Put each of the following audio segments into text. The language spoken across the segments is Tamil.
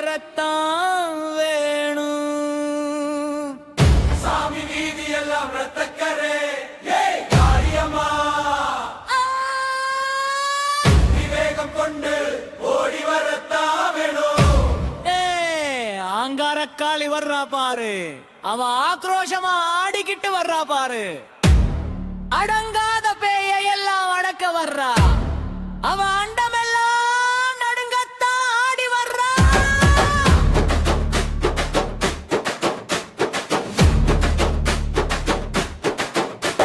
வரத்தான் வேணும். சாமி வீதி எல்லாம் ரத்தக்கரே காளியம்மா விவேகம் கொண்டு ஓடி வரத்தான் வேணும். ஆங்காரக்காளி வர்றா பாரு, அவ ஆக்ரோஷமா ஆடிக்கிட்டு வர்றா பாரு. அடங்காத பேய எல்லாம் அடக்க வர்றா, அவ அண்டமெல்லாம் நடுங்கத்தான் ஆடி வர்றா.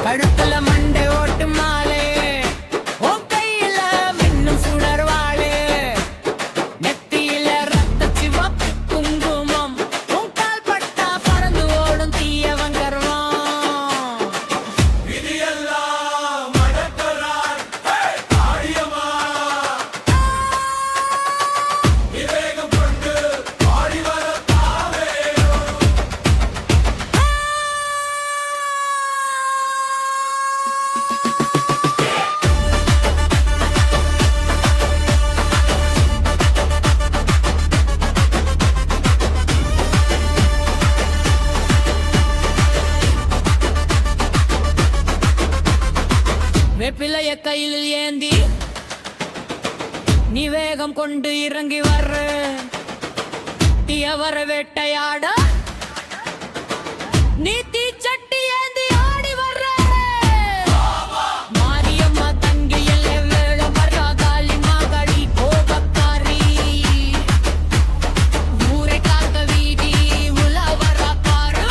கழுத்துல மண்டை ஓட்டு மாலே, உன் கையில மின்னும் சுடர்வாளே, நெத்தியில ரத்த சிவப்பு குங்குமம், உன் கால் பட்டா பறந்து ஓடும் தீயவன் கர்வம். விதியெல்லாம் மடக்கிறார் காளியம்மா விவேகம் கொண்டு ஓடி வரத்தான் வேணும். வேப்பிலைய கையில் ஏந்தி நீ வேகம் கொண்டு இறங்கி வர்ற, தீயவர வேட்டையாட நீ தீச்சட்டி ஏந்தி ஆடி வர்ற. மாரியம்மா தங்கி எல்லை வேள வர்றா, காளி மாகாளி கோபக்காரி, ஊரை காக்க வீதி உலா வர்றா பாரு.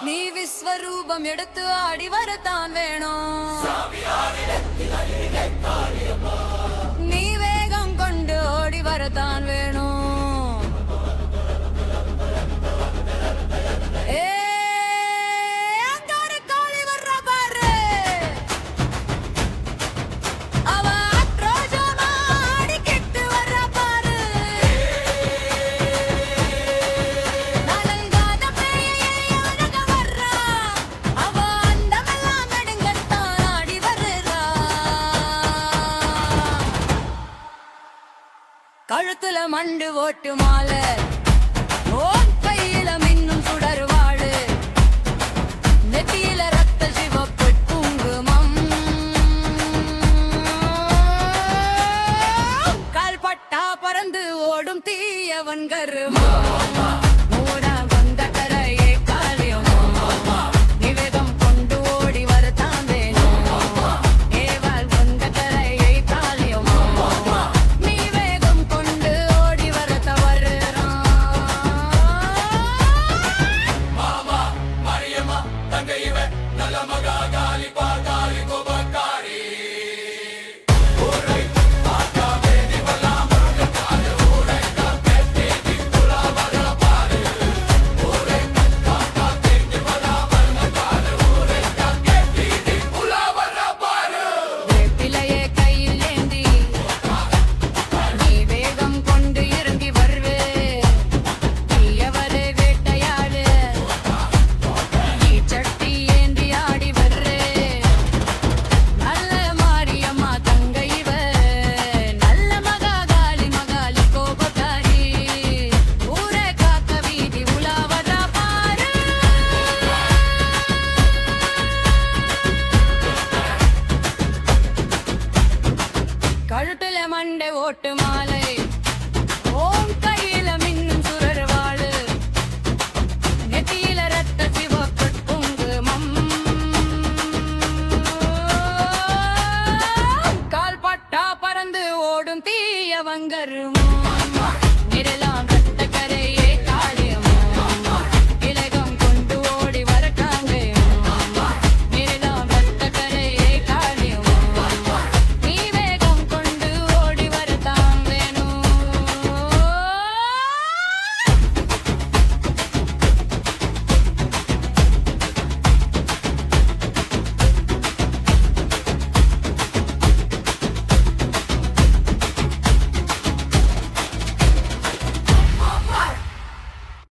நீ விஸ்வரூபம் எடுத்து ஆடி வரத்தான் வேணும். நீ வேகம் கொண்டு ஓடி வரத்தான் வேணும். ஆங்காரக்காளி வர்றா பாரு, அவ ஆக்ரோஷமா ஆடிக்கிட்டு வர்றா பாரு. நலங்காத பேயை அடக்க வர்றா, அவ அண்டமெல்லாம் நடுங்கத்தான் ஆடி வர்றா. கழுத்துல மண்டு ஓட்டு மாலை,